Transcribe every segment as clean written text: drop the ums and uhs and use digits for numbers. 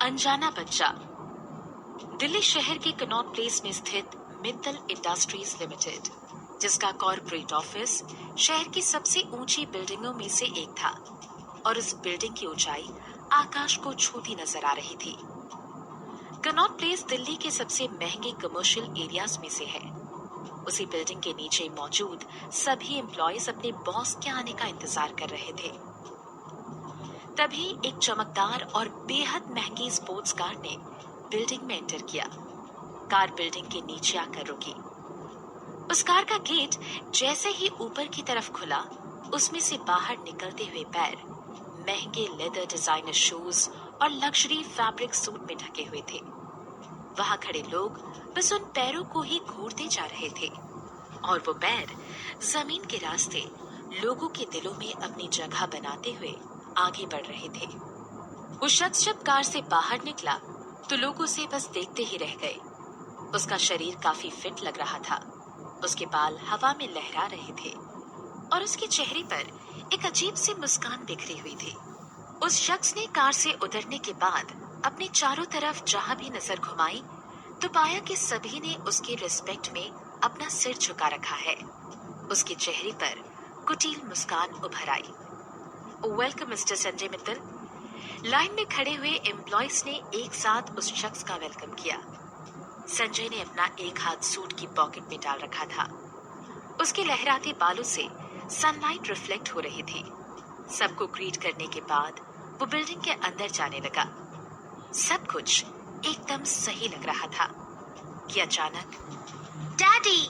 अनजाना बच्चा। दिल्ली शहर के कनॉट प्लेस में स्थित मित्तल इंडस्ट्रीज लिमिटेड, जिसका कॉर्पोरेट ऑफिस शहर की सबसे ऊंची बिल्डिंगों में से एक था और इस बिल्डिंग की ऊंचाई आकाश को छूती नजर आ रही थी। कनॉट प्लेस दिल्ली के सबसे महंगे कमर्शियल एरियाज में से है। उसी बिल्डिंग के नीचे मौजूद सभी एम्प्लॉयज अपने बॉस के आने का इंतजार कर रहे थे। तभी एक चमकदार और बेहद महंगी स्पोर्ट्स कार ने बिल्डिंग में एंटर किया। कार बिल्डिंग के नीचे आकर रुकी। उस कार का गेट जैसे ही ऊपर की तरफ खुला, उसमें से बाहर निकलते हुए पैर महंगे लेदर डिजाइनर शूज और लग्जरी फैब्रिक सूट में ढके हुए थे। वहां खड़े लोग बस उन पैरों को ही घूरते जा रहे थे और वो पैर जमीन के रास्ते लोगों के दिलों में अपनी जगह बनाते हुए आगे बढ़ रहे थे। वो शख्स जब कार से बाहर निकला तो लोग उसे बस देखते ही रह गए। उसका शरीर काफी फिट लग रहा था। उसके बाल हवा में लहरा रहे थे और उसके चेहरे पर एक अजीब सी मुस्कान बिखरी हुई थी। उस शख्स ने कार से उतरने के बाद अपने चारों तरफ जहां भी नजर घुमाई तो पाया कि सभी ने उसके रिस्पेक्ट में अपना सिर झुका रखा है। उसके चेहरे पर कुटिल मुस्कान उभर आई। Welcome mister Sanjay Mittal. Line में खड़े हुए एम्प्लॉयज ने एक साथ उस शख्स का वेलकम किया। संजय ने अपना एक हाथ सूट की पॉकेट में डाल रखा था। उसके लहराते बालों से सनलाइट रिफ्लेक्ट हो रही थी। सबको ग्रीट करने के बाद वो बिल्डिंग के अंदर जाने लगा। सब कुछ एकदम सही लग रहा था कि अचानक डैडी!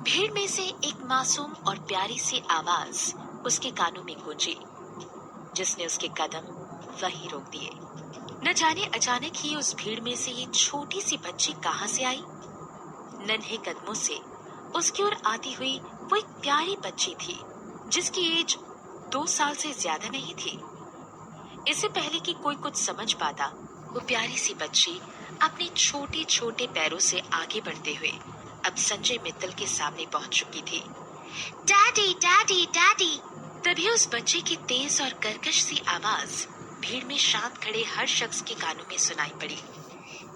भीड़ में से एक मासूम और प्यारी सी आवाज उसके कानों में गूंजी, जिसने उसके कदम वहीं रोक दिए। न जाने अचानक ही उस भीड़ में से ये छोटी सी बच्ची कहां से आई। नन्हे कदमों से उसकी ओर आती हुई वो एक प्यारी बच्ची थी जिसकी एज 2 साल से ज्यादा नहीं थी। इससे पहले कि कोई कुछ समझ पाता, वो प्यारी सी बच्ची अपने छोटे छोटे पैरों से आगे बढ़ते हुए अब संजय मित्तल के सामने पहुंच चुकी थी। Daddy daddy daddy! तभी उस बच्चे की तेज और कर्कश सी आवाज भीड़ में शांत खड़े हर शख्स के कानों में सुनाई पड़ी।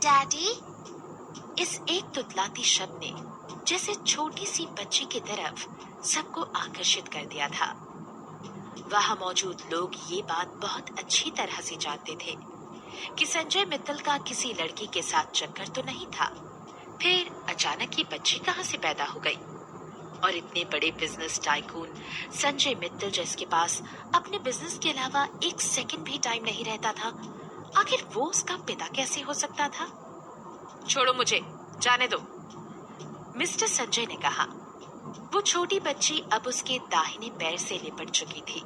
डैडी! इस एक तुतलाती शब्द ने जैसे छोटी सी बच्ची की तरफ सबको आकर्षित कर दिया था। वहां मौजूद लोग ये बात बहुत अच्छी तरह से जानते थे कि संजय मित्तल का किसी लड़की के साथ चक्कर तो नहीं था। फिर अचानक ये बच्ची कहां से पैदा हो गई? और इतने बड़े बिजनेस टाइकून संजय मित्तल, जिसके पास अपने बिजनेस के अलावा एक सेकंड भी टाइम नहीं रहता था, आखिर वो उसका पिता कैसे हो सकता था? छोड़ो मुझे, जाने दो, मिस्टर संजय ने कहा। वो छोटी बच्ची अब उसके दाहिने पैर से लिपट चुकी थी।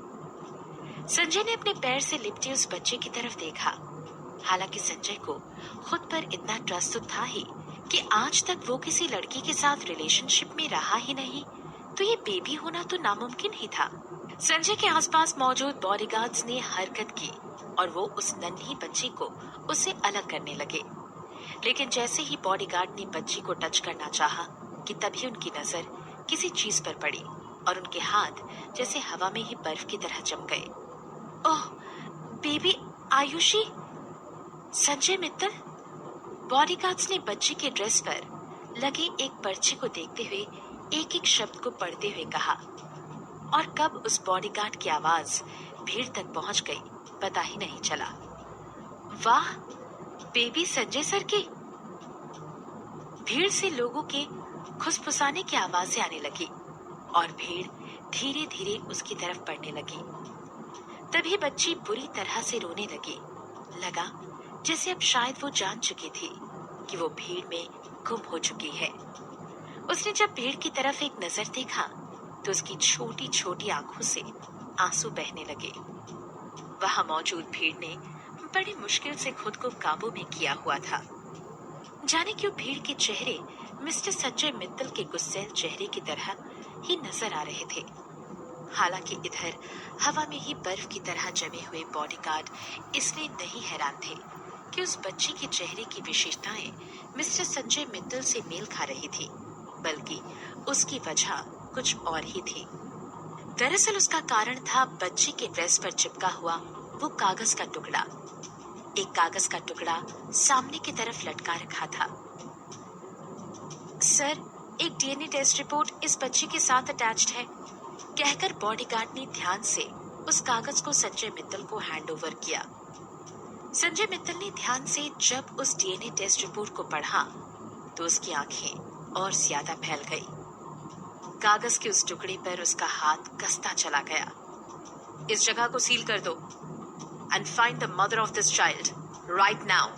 संजय ने अपने पैर से लिपटी उस बच्चे की तरफ देखा। हालांकि संजय को खुद पर इतना ट्रस्ट तो था ही कि आज तक वो किसी लड़की के साथ रिलेशनशिप में रहा ही नहीं, तो ये बेबी होना तो नामुमकिन ही था। संजय के आसपास मौजूद बॉडीगार्ड्स ने हरकत की और वो उस नन्ही बच्ची को उससे अलग करने लगे। लेकिन जैसे ही बॉडीगार्ड ने बच्ची को टच करना चाहा कि तभी उनकी नजर किसी चीज पर पड़ी और उनके हाथ जैसे हवा में ही बर्फ की तरह जम गए। ओह बेबी आयुषी! संजय मित्तल! बॉडीगार्ड्स ने बच्ची के ड्रेस पर लगे एक पर्चे को देखते हुए एक एक शब्द को पढ़ते हुए कहा। और कब उस बॉडीगार्ड की आवाज भीड़ तक पहुंच गई पता ही नहीं चला। वाह, बेबी संजय सर की! भीड़ से लोगों के खुसफुसाने की आवाजें आने लगी और भीड़ धीरे धीरे उसकी तरफ बढ़ने लगी। तभी बच्ची बुरी तरह से रोने लगी। लगा जैसे अब शायद वो जान चुकी थी कि वो भीड़ में गुम हो चुकी है। उसने जब भीड़ की तरफ एक नजर देखा तो उसकी छोटी छोटी आंखों से आंसू बहने लगे। वहां मौजूद भीड़ ने बड़ी मुश्किल से खुद को काबू में किया हुआ था। जाने क्यों भीड़ के चेहरे मिस्टर संजय मित्तल के गुस्सैल चेहरे की तरह ही नजर आ रहे थे। हालांकि इधर हवा में ही बर्फ की तरह जमे हुए बॉडीगार्ड इसलिए नहीं हैरान थे कि उस बच्ची के चेहरे की विशेषताएं मिस्टर संजय मित्तल से मेल खा रही थी, बल्कि उसकी वजह कुछ और ही थी। दरअसल उसका कारण था बच्ची के ड्रेस पर चिपका हुआ वो कागज का टुकड़ा। एक कागज का टुकड़ा सामने की तरफ लटका रखा था। सर, एक डीएनए टेस्ट रिपोर्ट इस बच्चे के साथ अटैच्ड है, कहकर बॉडीगार्ड ने ध्यान से उस कागज को संजय मित्तल को हैंडओवर किया। संजय मित्तल ने ध्यान से जब उस डीएनए टेस्ट रिपोर्ट को पढ़ा तो उसकी आंखें और ज्यादा फैल गई। कागज के उस टुकड़े पर उसका हाथ कसता चला गया। इस जगह को सील कर दो and find the mother of this child right now.